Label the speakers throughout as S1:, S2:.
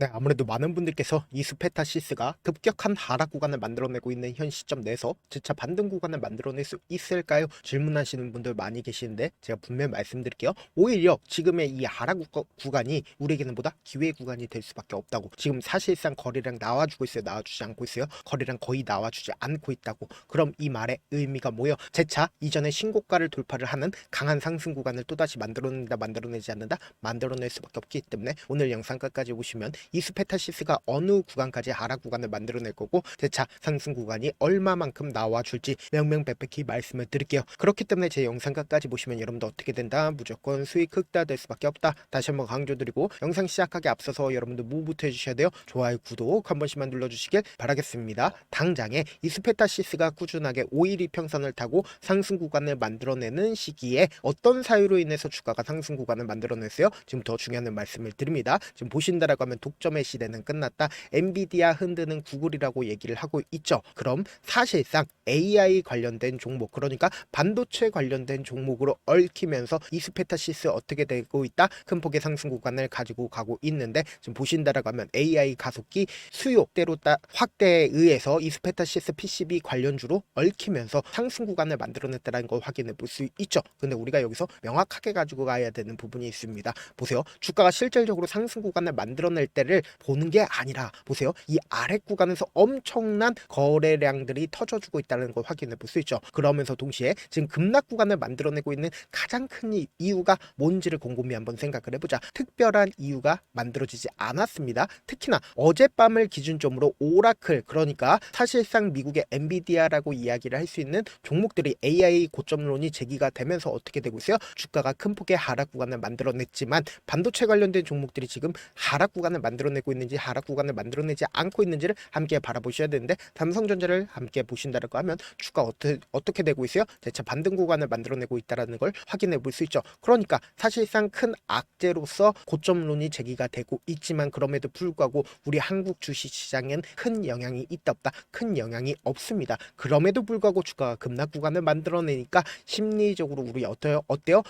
S1: 네, 아무래도 많은 분들께서 이 스페타시스가 급격한 하락 구간을 만들어내고 있는 현 시점 내에서 재차 반등 구간을 만들어낼 수 있을까요? 질문하시는 분들 많이 계시는데 제가 분명히 말씀드릴게요. 오히려 지금의 이 하락 구간이 우리에게는 보다 기회 구간이 될 수밖에 없다고. 지금 사실상 거래량 나와주고 있어요? 나와주지 않고 있어요? 거래량 거의 나와주지 않고 있다고. 그럼 이 말의 의미가 뭐예요? 재차 이전의 신고가를 돌파를 하는 강한 상승 구간을 또다시 만들어낸다, 만들어내지 않는다, 만들어낼 수밖에 없기 때문에 오늘 영상 끝까지 보시면 이 스페타시스가 어느 구간까지 하락 구간을 만들어낼 거고 재차 상승 구간이 얼마만큼 나와줄지 명명백백히 말씀을 드릴게요. 그렇기 때문에 제 영상 끝까지 보시면 여러분도 어떻게 된다? 무조건 수익 극대화될 수밖에 없다. 다시 한번 강조드리고 영상 시작하기 앞서서 여러분들 뭐부터 해주셔야 돼요? 좋아요, 구독 한 번씩만 눌러주시길 바라겠습니다. 당장에 이 스페타시스가 꾸준하게 5일 이평선을 타고 상승 구간을 만들어내는 시기에 어떤 사유로 인해서 주가가 상승 구간을 만들어냈어요? 지금 더 중요한 말씀을 드립니다. 지금 보신다라고 하면 독점의 시대는 끝났다. 엔비디아 흔드는 구글이라고 얘기를 하고 있죠. 그럼 사실상 AI 관련된 종목, 그러니까 반도체 관련된 종목으로 얽히면서 이 스페타시스 어떻게 되고 있다? 큰 폭의 상승 구간을 가지고 가고 있는데 지금 보신다라고 하면 AI 가속기 수요대로 확대에 의해서 이 스페타시스 PCB 관련주로 얽히면서 상승 구간을 만들어냈다는 걸 확인해 볼 수 있죠. 근데 우리가 여기서 명확하게 가지고 가야 되는 부분이 있습니다. 보세요. 주가가 실질적으로 상승 구간을 만들어낼 때를 보는 게 아니라 보세요. 이 아래 구간에서 엄청난 거래량들이 터져주고 있다는 걸 확인해 볼 수 있죠. 그러면서 동시에 지금 급락 구간을 만들어내고 있는 가장 큰 이유가 뭔지를 곰곰이 한번 생각을 해보자. 특별한 이유가 만들어지지 않았습니다. 특히나 어젯밤을 기준점으로 오라클, 그러니까 사실상 미국의 엔비디아라고 이야기를 할 수 있는 종목들이 AI 고점론이 제기가 되면서 어떻게 되고 있어요? 주가가 큰 폭의 하락 구간을 만들어냈지만 반도체 관련된 종목들이 지금 하락 구간을 만들어내고 있는지 하락 구간을 만들어내지 않고 있는지를 함께 바라보셔야 되는데 삼성전자를 함께 보신다고 하면 주가 어떻게 되고 있어요? 재차 반등 구간을 만들어내고 있다는 걸 확인해 볼 수 있죠. 그러니까 사실상 큰 악재로서 고점론이 제기가 되고 있지만 그럼에도 불구하고 우리 한국 주식시장엔 큰 영향이 있다 없다? 큰 영향이 없습니다. 그럼에도 불구하고 주가가 급락 구간을 만들어내니까 심리적으로 우리 어때요?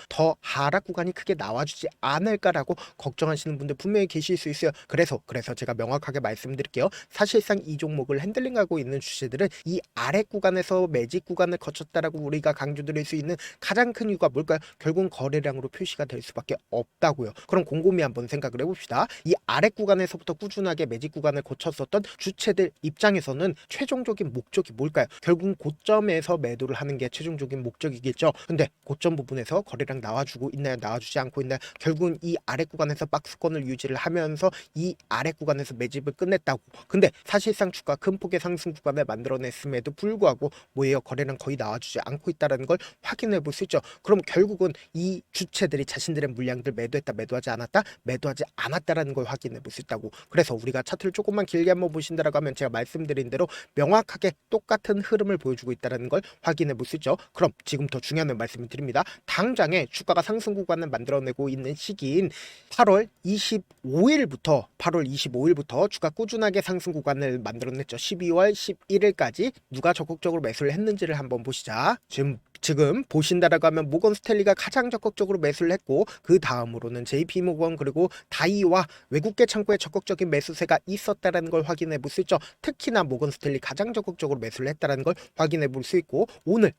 S1: 더 하락 구간이 크게 나와주지 않을까라고 걱정하시는 분들 분명히 계실 수 있어요. 그래서 제가 명확하게 말씀드릴게요. 사실상 이 종목을 핸들링하고 있는 주체들은 이 아래 구간에서 매직 구간을 거쳤다라고 우리가 강조드릴 수 있는 가장 큰 이유가 뭘까요? 결국 거래량으로 표시가 될 수밖에 없다고요. 그럼 곰곰이 한번 생각을 해봅시다. 이 아래 구간에서부터 꾸준하게 매직 구간을 거쳤었던 주체들 입장에서는 최종적인 목적이 뭘까요? 결국 고점에서 매도를 하는 게 최종적인 목적이겠죠. 근데 고점 부분에서 거래량 나와주고 있나요? 나와주지 않고 있나요? 결국은 이 아래 구간에서 박스권을 유지를 하면서 이 아래 구간에서 매집을 끝냈다고. 근데 사실상 주가 큰 폭의 상승 구간을 만들어냈음에도 불구하고 뭐예요? 거래량 거의 나와주지 않고 있다는 걸 확인해 볼 수 있죠. 그럼 결국은 이 주체들이 자신들의 물량들 매도했다, 매도하지 않았다, 매도하지 않았다라는 걸 확인해 볼 수 있다고. 그래서 우리가 차트를 조금만 길게 한번 보신다라고 하면 제가 말씀드린 대로 명확하게 똑같은 흐름을 보여주고 있다는 걸 확인해 볼 수 있죠. 그럼 지금 더 중요한 말씀을 드립니다. 당장에 주가가 상승 구간을 만들어내고 있는 시기인 8월 25일부터 주가 꾸준하게 상승 구간을 만들어냈죠. 12월 11일까지 누가 적극적으로 매수를 했는지를 한번 보시자. 지금 보신다라고 하면 모건 스탠리가 가장 적극적으로 매수를 했고 그 다음으로는 JP모건 그리고 다이와 외국계 창구에 적극적인 매수세가 있었다라는 걸 확인해 볼 수 있죠. 특히나 모건 스탠리 가장 적극적으로 매수를 했다라는 걸 확인해 볼 수 있고 오늘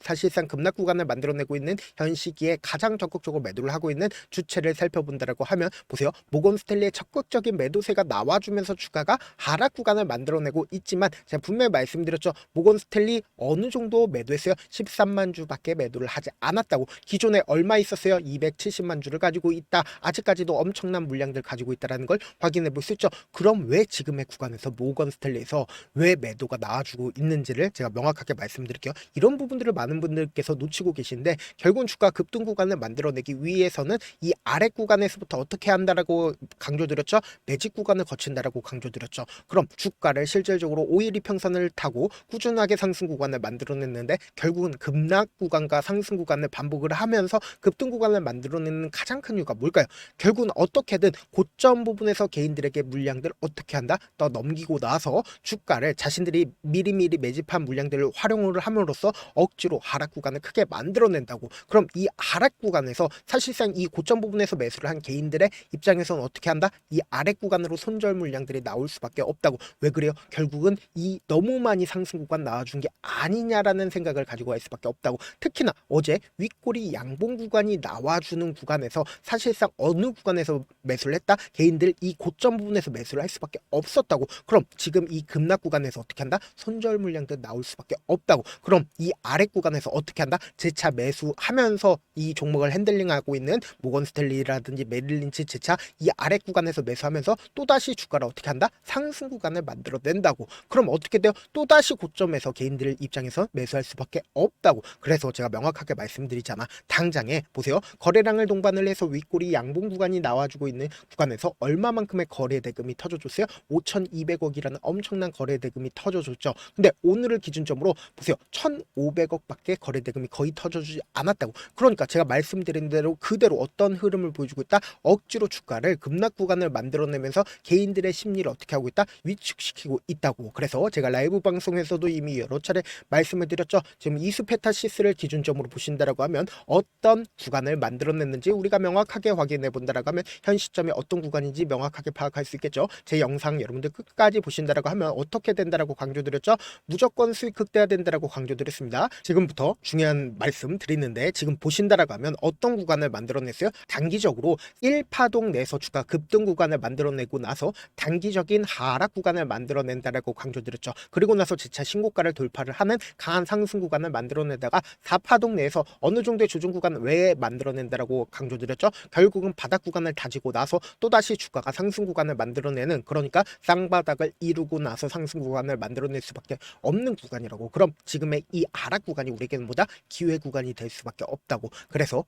S1: 사실상 급락 구간을 만들어내고 있는 현 시기에 가장 적극적으로 매도를 하고 있는 주체를 살펴본다라고 하면 보세요. 모건 스탠리의 적극적인 매도세가 나와주면서 주가가 하락 구간을 만들어내고 있지만 제가 분명히 말씀드렸죠. 모건 스탠리 어느 정도 매도했어요? 13만 주밖에 매도를 하지 않았다고. 기존에 얼마 있었어요? 270만 주를 가지고 있다. 아직까지도 엄청난 물량들 가지고 있다는 걸 확인해 볼 수 있죠. 그럼 왜 지금의 구간에서 모건 스탠리에서 왜 매도가 나와주고 있는지를 제가 명확하게 말씀드릴게요. 이런 부분들을 많은 분들께서 놓치고 계신데 결국은 주가 급등 구간을 만들어내기 위해서는 이 아래 구간에서부터 어떻게 한다라고 강조드렸죠. 매직 구간을 거친다라고 강조드렸죠. 그럼 주가를 실질적으로 5일 이평선을 타고 꾸준하게 상승 구간을 만들어냈는데 결국은 급락 급락 구간과 상승 구간을 반복을 하면서 급등 구간을 만들어내는 가장 큰 이유가 뭘까요? 결국은 어떻게든 고점 부분에서 개인들에게 물량들 어떻게 한다? 더 넘기고 나서 주가를 자신들이 미리미리 매집한 물량들을 활용을 함으로써 억지로 하락 구간을 크게 만들어낸다고. 그럼 이 하락 구간에서 사실상 이 고점 부분에서 매수를 한 개인들의 입장에서는 어떻게 한다? 이 아래 구간으로 손절 물량들이 나올 수밖에 없다고. 왜 그래요? 결국은 이 너무 많이 상승 구간 나와준 게 아니냐라는 생각을 가지고 갈 수밖에 없다고. 특히나 어제 윗꼬리 양봉 구간이 나와주는 구간에서 사실상 어느 구간에서 매수를 했다? 개인들 이 고점 부분에서 매수를 할 수밖에 없었다고. 그럼 지금 이 급락 구간에서 어떻게 한다? 손절 물량들 나올 수밖에 없다고. 그럼 이 아래 구간에서 어떻게 한다? 재차 매수하면서 이 종목을 핸들링하고 있는 모건 스탠리라든지 메릴 린치 재차 이 아래 구간에서 매수하면서 또다시 주가를 어떻게 한다? 상승 구간을 만들어낸다고. 그럼 어떻게 돼요? 또다시 고점에서 개인들 입장에서 매수할 수밖에 없다고. 그래서 제가 명확하게 말씀드리잖아. 당장에 보세요. 거래량을 동반을 해서 윗꼬리 양봉 구간이 나와주고 있는 구간에서 얼마만큼의 거래 대금이 터져줬어요? 5,200억이라는 엄청난 거래 대금이 터져줬죠. 근데 오늘을 기준점으로 보세요. 1,500억밖에 거래 대금이 거의 터져주지 않았다고. 그러니까 제가 말씀드린 대로 그대로 어떤 흐름을 보여주고 있다? 억지로 주가를 급락 구간을 만들어내면서 개인들의 심리를 어떻게 하고 있다? 위축시키고 있다고. 그래서 제가 라이브 방송에서도 이미 여러 차례 말씀을 드렸죠. 지금 이수페타시스를 기준점으로 보신다라고 하면 어떤 구간을 만들어냈는지 우리가 명확하게 확인해 본다라고 하면 현 시점에 어떤 구간인지 명확하게 파악할 수 있겠죠. 제 영상 여러분들 끝까지 보신다라고 하면 어떻게 된다라고 강조드렸죠. 무조건 수익 극대화된다라고 강조드렸습니다. 지금부터 중요한 말씀 드리는데 지금 보신다라고 하면 어떤 구간을 만들어냈어요? 단기적으로 1파동 내에서 주가 급등 구간을 만들어내고 나서 단기적인 하락 구간을 만들어낸다라고 강조드렸죠. 그리고 나서 재차 신고가를 돌파를 하는 강한 상승 구간을 만들어내다가 4파동 내에서 어느 정도의 조정 구간을 왜 만들어낸다라고 강조드렸죠. 결국은 바닥 구간을 다지고 나서 또다시 주가가 상승 구간을 만들어내는, 그러니까 쌍바닥을 이루고 나서 상승 구간을 만들어낼 수밖에 없는 구간이라고. 그럼 지금의 이 하락 구간이 우리에게는 뭐다? 기회 구간이 될 수밖에 없다고. 그래서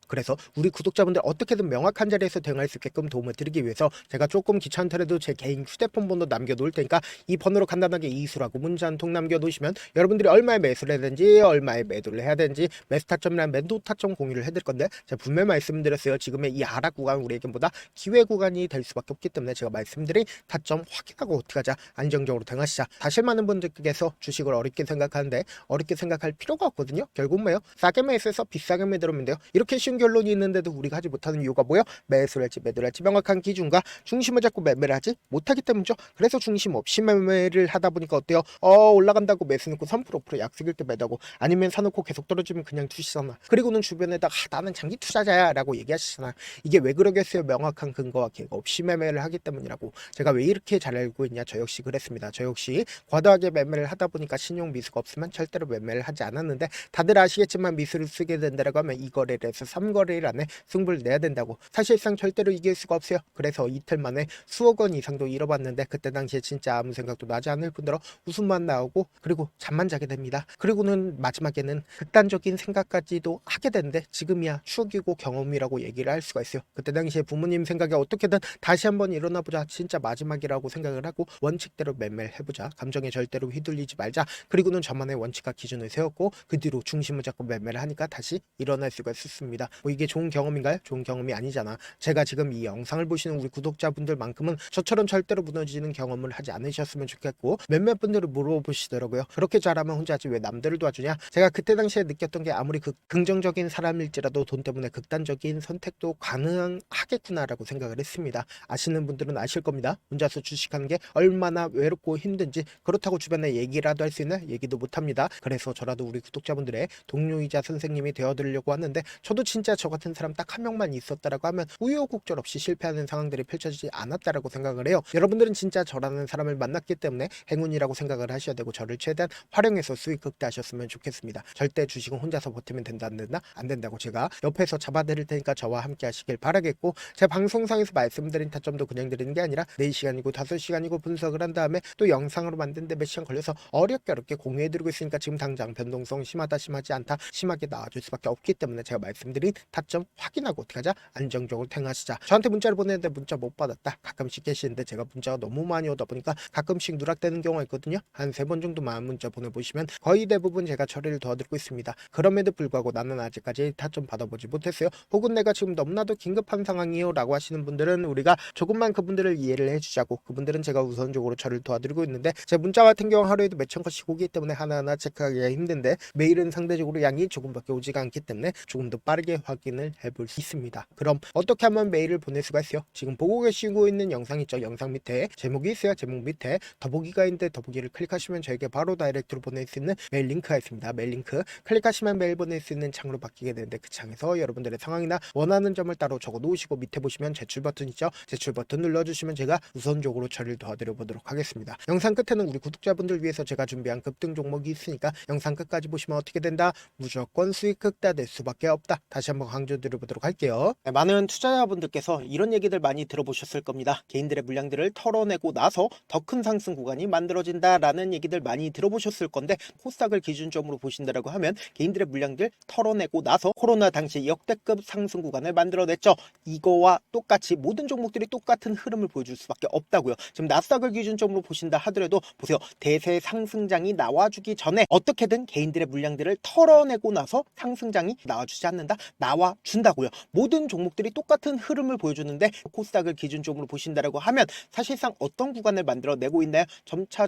S1: 우리 구독자분들 어떻게든 명확한 자리에서 대응할 수 있게끔 도움을 드리기 위해서 제가 조금 귀찮더라도 제 개인 휴대폰 번호 남겨놓을 테니까 이 번호로 간단하게 이수라고 문자 한 통 남겨놓으시면 여러분들이 얼마에 매수를 해야 되는지 얼마에 매도를 해야 되는지 매수 타점이랑 매도 타점 공유를 해드릴 건데 제가 분명히 말씀드렸어요. 지금의 이 하락 구간 우리에게 보다 기회 구간이 될 수밖에 없기 때문에 제가 말씀드린 타점 확인하고 어떻게 하자, 안정적으로 대응하시자. 사실 많은 분들께서 주식을 어렵게 생각하는데 어렵게 생각할 필요가 없거든요. 결국 뭐예요? 싸게 매수해서 비싸게 매도하면 돼요. 이렇게 쉬운 결론이 있는데도 우리가 하지 못하는 이유가 뭐예요? 매수를 할지 매도를 할지 명확한 기준과 중심을 잡고 매매를 하지 못하기 때문이죠. 그래서 중심 없이 매매를 하다 보니까 어때요? 올라간다고 매수 넣고 3% 약속일 때 매도하고, 아니면 사놓고 계속 떨어지면 그냥 두시잖아. 그리고는 주변에다가 나는 장기 투자자야 라고 얘기하시잖아. 이게 왜 그러겠어요? 명확한 근거와 계획 없이 매매를 하기 때문이라고. 제가 왜 이렇게 잘 알고 있냐? 저 역시 그랬습니다. 저 역시 과도하게 매매를 하다 보니까 신용 미수가 없으면 절대로 매매를 하지 않았는데, 다들 아시겠지만 미수를 쓰게 된다라고 하면 2거래를 해서 3거래일 안에 승부를 내야 된다고. 사실상 절대로 이길 수가 없어요. 그래서 이틀 만에 수억 원 이상도 잃어봤는데 그때 당시에 진짜 아무 생각도 나지 않을 뿐더러 웃음만 나오고 그리고 잠만 자게 됩니다. 그리고는 마지막에는 극단적인 생각까지도 하게 되는데 지금이야 추억이고 경험이라고 얘기를 할 수가 있어요. 그때 당시에 부모님 생각에 어떻게든 다시 한번 일어나보자, 진짜 마지막이라고 생각을 하고 원칙대로 매매를 해보자, 감정에 절대로 휘둘리지 말자, 그리고는 저만의 원칙과 기준을 세웠고 그 뒤로 중심을 잡고 매매를 하니까 다시 일어날 수가 있었습니다. 뭐 이게 좋은 경험인가요? 좋은 경험이 아니잖아. 제가 지금 이 영상을 보시는 우리 구독자분들만큼은 저처럼 절대로 무너지는 경험을 하지 않으셨으면 좋겠고, 몇몇 분들이 물어보시더라고요. 그렇게 잘하면 혼자 하지 왜 남들을 도와주냐? 제가 그때 당시에 느꼈던 게 아무리 긍정적인 사람일지라도 돈 때문에 극단적인 선택도 가능하겠구나라고 생각을 했습니다. 아시는 분들은 아실 겁니다. 혼자서 주식하는 게 얼마나 외롭고 힘든지. 그렇다고 주변에 얘기라도 할 수 있나? 얘기도 못합니다. 그래서 저라도 우리 구독자분들의 동료이자 선생님이 되어드리려고 하는데, 저도 진짜 저 같은 사람 딱 한 명만 있었다라고 하면 우여곡절 없이 실패하는 상황들이 펼쳐지지 않았다라고 생각을 해요. 여러분들은 진짜 저라는 사람을 만났기 때문에 행운이라고 생각을 하셔야 되고, 저를 최대한 활용해서 수익 극대화하셨으면 좋겠습니다. 절대 주식은 혼자서 버티면 된다 안 된다? 안 된다고 제가 옆에서 잡아드릴 테니까 저와 함께 하시길 바라겠고, 제 방송상에서 말씀드린 타점도 그냥 드리는 게 아니라 4시간이고 5시간이고 분석을 한 다음에 또 영상으로 만드는데 몇 시간 걸려서 어렵게 공유해드리고 있으니까 지금 당장 변동성 심하다 심하지 않다 심하게 나와줄 수밖에 없기 때문에 제가 말씀드린 타점 확인하고 어떻게 하자, 안정적으로 행하시자. 저한테 문자를 보내는데 문자 못 받았다 가끔씩 계시는데 제가 문자가 너무 많이 오다 보니까 가끔씩 누락되는 경우가 있거든요. 한 3번 정도만 문자 보내보시면 거의 대부분 제가 처리를 도와드리고 있습니다. 있습니다. 그럼에도 불구하고 나는 아직까지 타점 받아보지 못했어요. 혹은 내가 지금 너무나도 긴급한 상황이요 라고 하시는 분들은 우리가 조금만 그분들을 이해를 해주자고, 그분들은 제가 우선적으로 저를 도와드리고 있는데, 제 문자 같은 경우 하루에도 몇천 건씩 오기 때문에 하나하나 체크하기가 힘든데, 메일은 상대적으로 양이 조금밖에 오지가 않기 때문에 조금 더 빠르게 확인을 해볼 수 있습니다. 그럼 어떻게 하면 메일을 보낼 수가 있어요? 지금 보고 계시고 있는 영상 있죠? 영상 밑에 제목이 있어요. 제목 밑에 더보기가 있는데 더보기를 클릭하시면 저에게 바로 다이렉트로 보낼 수 있는 메일 링크가 있습니다. 메일 링크 클릭하시면 메일 보낼 수 있는 창으로 바뀌게 되는데, 그 창에서 여러분들의 상황이나 원하는 점을 따로 적어 놓으시고 밑에 보시면 제출 버튼 있죠? 제출 버튼 눌러주시면 제가 우선적으로 처리를 도와드려 보도록 하겠습니다. 영상 끝에는 우리 구독자분들 위해서 제가 준비한 급등 종목이 있으니까 영상 끝까지 보시면 어떻게 된다? 무조건 수익 극대화될 수밖에 없다. 다시 한번 강조드려 보도록 할게요. 네, 많은 투자자분들께서 이런 얘기들 많이 들어보셨을 겁니다. 개인들의 물량들을 털어내고 나서 더 큰 상승 구간이 만들어진다라는 얘기들 많이 들어보셨을 건데, 코스닥을 기준점으로 보신다라고 하면 개인들의 물량들 털어내고 나서 코로나 당시 역대급 상승 구간을 만들어냈죠. 이거와 똑같이 모든 종목들이 똑같은 흐름을 보여줄 수밖에 없다고요. 지금 나스닥을 기준점으로 보신다 하더라도 보세요. 대세 상승장이 나와주기 전에 어떻게든 개인들의 물량들을 털어내고 나서 상승장이 나와주지 않는다? 나와준다고요. 모든 종목들이 똑같은 흐름을 보여주는데, 코스닥을 기준점으로 보신다라고 하면 사실상 어떤 구간을 만들어내고 있나요? 점차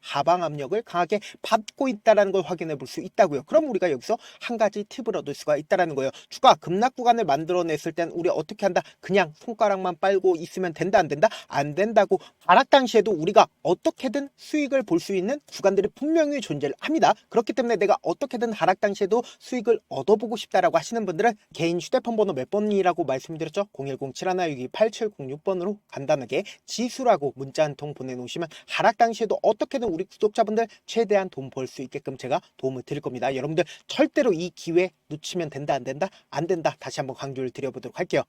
S1: 하방 압력을 강하게 받고 있다는 걸 확인해 볼 수 있다고요. 그럼 우리가 여기서 한 가지 팁을 얻을 수가 있다는 거예요. 주가 급락 구간을 만들어냈을 땐 우리 어떻게 한다? 그냥 손가락만 빨고 있으면 된다, 안 된다? 안 된다고. 하락 당시에도 우리가 어떻게든 수익을 볼 수 있는 구간들이 분명히 존재를 합니다. 그렇기 때문에 내가 어떻게든 하락 당시에도 수익을 얻어보고 싶다라고 하시는 분들은 개인 휴대폰 번호 몇 번이라고 말씀드렸죠? 010-7162-8706번으로 간단하게 지수라고 문자 한 통 보내놓으시면 하락 당시에도 어떻게든 우리 구독자분들 최대한 돈 벌 수 있게끔 제가 도움을 드릴 겁니다. 여러분들 절대로 이 기회 놓치면 된다, 안 된다? 안 된다. 다시 한번 강조를 드려보도록 할게요.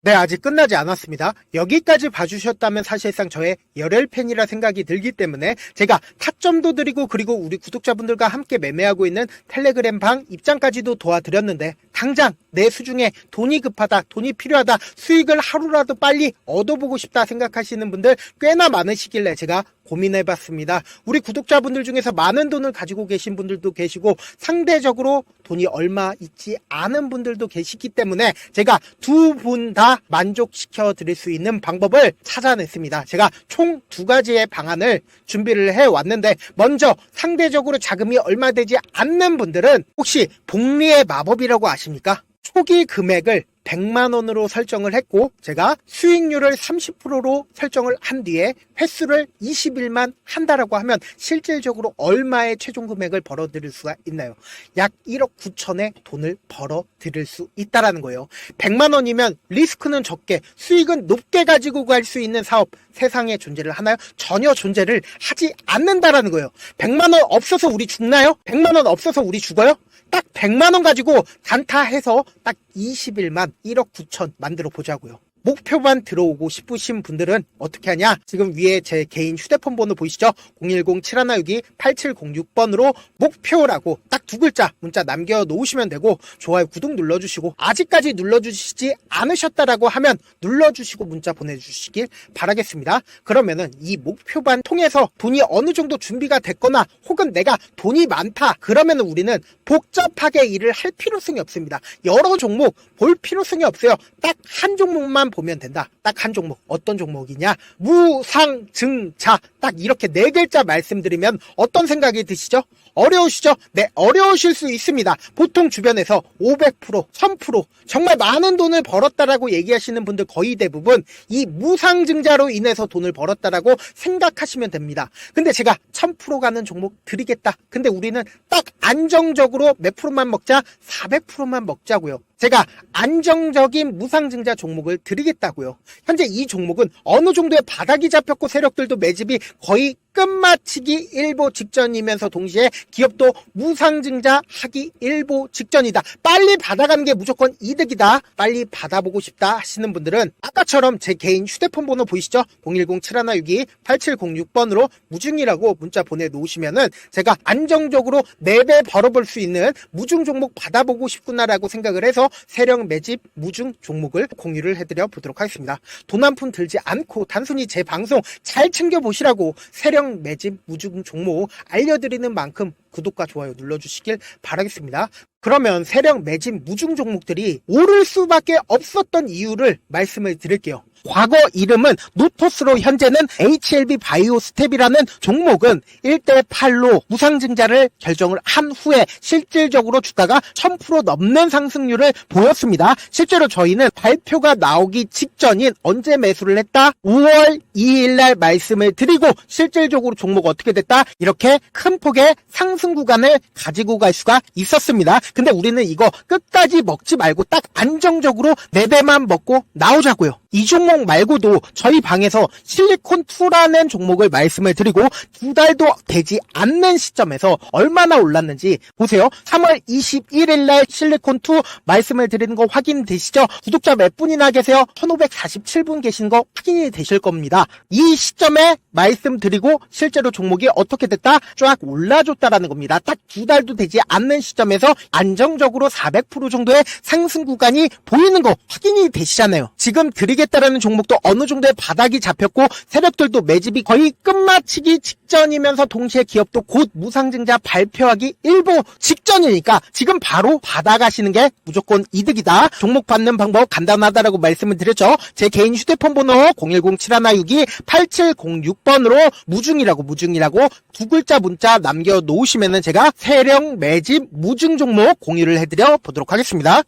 S1: 네, 아직 끝나지 않았습니다. 여기까지 봐주셨다면 사실상 저의 열혈 팬이라 생각이 들기 때문에 제가 타점도 드리고, 그리고 우리 구독자분들과 함께 매매하고 있는 텔레그램 방 입장까지도 도와드렸는데, 당장 내 수중에 돈이 급하다, 돈이 필요하다, 수익을 하루라도 빨리 얻어보고 싶다 생각하시는 분들 꽤나 많으시길래 제가 고민해봤습니다. 우리 구독자분들 중에서 많은 돈을 가지고 계신 분들도 계시고 상대적으로 돈이 얼마 있지 않은 분들도 계시기 때문에 제가 두 분 다 만족시켜 드릴 수 있는 방법을 찾아냈습니다. 제가 총 두 가지의 방안을 준비를 해왔는데, 먼저 상대적으로 자금이 얼마 되지 않는 분들은 혹시 복리의 마법이라고 아십니까? 초기 금액을 100만원으로 설정을 했고, 제가 수익률을 30%로 설정을 한 뒤에 횟수를 20일만 한다라고 하면 실질적으로 얼마의 최종 금액을 벌어들일 수가 있나요? 약 1억 9천의 돈을 벌어들일 수 있다라는 거예요. 100만원이면 리스크는 적게 수익은 높게 가지고 갈 수 있는 사업, 세상에 존재를 하나요? 전혀 존재를 하지 않는다라는 거예요. 100만원 없어서 우리 죽나요? 100만원 없어서 우리 죽어요? 딱 100만원 가지고 단타해서 딱 20일만 1억 9천 만들어 보자고요. 목표만 들어오고 싶으신 분들은 어떻게 하냐? 지금 위에 제 개인 휴대폰 번호 보이시죠? 010-7162-8706번으로 목표라고 딱 두 글자 문자 남겨놓으시면 되고, 좋아요, 구독 눌러주시고, 아직까지 눌러주시지 않으셨다라고 하면 눌러주시고 문자 보내주시길 바라겠습니다. 그러면은 이 목표반 통해서 돈이 어느 정도 준비가 됐거나, 혹은 내가 돈이 많다, 그러면은 우리는 복잡하게 일을 할 필요성이 없습니다. 여러 종목 볼 필요성이 없어요. 딱 한 종목만 보면 된다. 딱 한 종목. 어떤 종목이냐? 무상증자. 딱 이렇게 네 글자 말씀드리면 어떤 생각이 드시죠? 어려우시죠? 네, 어려우실 수 있습니다. 보통 주변에서 500%, 1000% 정말 많은 돈을 벌었다라고 얘기하시는 분들 거의 대부분 이 무상증자로 인해서 돈을 벌었다라고 생각하시면 됩니다. 근데 제가 1000% 가는 종목 드리겠다. 근데 우리는 딱 안정적으로 몇 프로만 먹자? 400%만 먹자고요. 제가 안정적인 무상증자 종목을 드리겠다고요. 현재 이 종목은 어느 정도의 바닥이 잡혔고 세력들도 매집이 거의 끝마치기 일보 직전이면서 동시에 기업도 무상증자 하기 일보 직전이다. 빨리 받아가는 게 무조건 이득이다. 빨리 받아보고 싶다 하시는 분들은 아까처럼 제 개인 휴대폰 번호 보이시죠? 010-7162-8706번으로 무중이라고 문자 보내놓으시면은 제가 안정적으로 4배 벌어볼 수 있는 무중 종목 받아보고 싶구나라고 생각을 해서 세력 매집 무중 종목을 공유를 해드려 보도록 하겠습니다. 돈 한 푼 들지 않고 단순히 제 방송 잘 챙겨보시라고 세력 세력 매집 무중 종목 알려드리는 만큼 구독과 좋아요 눌러주시길 바라겠습니다. 그러면 세력 매집 무중 종목들이 오를 수밖에 없었던 이유를 말씀을 드릴게요. 과거 이름은 노토스로 현재는 HLB 바이오스텝이라는 종목은 1대8로 무상증자를 결정을 한 후에 실질적으로 주가가 1000% 넘는 상승률을 보였습니다. 실제로 저희는 발표가 나오기 직전인 언제 매수를 했다? 5월 2일날 말씀을 드리고 실질적으로 종목 어떻게 됐다? 이렇게 큰 폭의 상승 구간을 가지고 갈 수가 있었습니다. 근데 우리는 이거 끝까지 먹지 말고 딱 안정적으로 4배만 먹고 나오자고요. 이 종목 말고도 저희 방에서 실리콘2라는 종목을 말씀을 드리고 2달도 되지 않는 시점에서 얼마나 올랐는지 보세요. 3월 21일 날 실리콘2 말씀을 드리는 거 확인되시죠? 구독자 몇 분이나 계세요? 1547분 계신 거 확인이 되실 겁니다. 이 시점에 말씀드리고 실제로 종목이 어떻게 됐다? 쫙 올라줬다라는 겁니다. 딱 2달도 되지 않는 시점에서 안정적으로 400% 정도의 상승 구간이 보이는 거 확인이 되시잖아요. 지금 드리겠다라는 종목도 어느 정도의 바닥이 잡혔고 세력들도 매집이 거의 끝마치기 직전이면서 동시에 기업도 곧 무상증자 발표하기 일보 직전이니까 지금 바로 받아가시는 게 무조건 이득이다. 종목 받는 방법 간단하다라고 말씀을 드렸죠. 제 개인 휴대폰 번호 010-7162-8706번으로 무중이라고 두 글자 문자 남겨놓으시면은 제가 세력 매집 무중 종목 공유를 해드려 보도록 하겠습니다.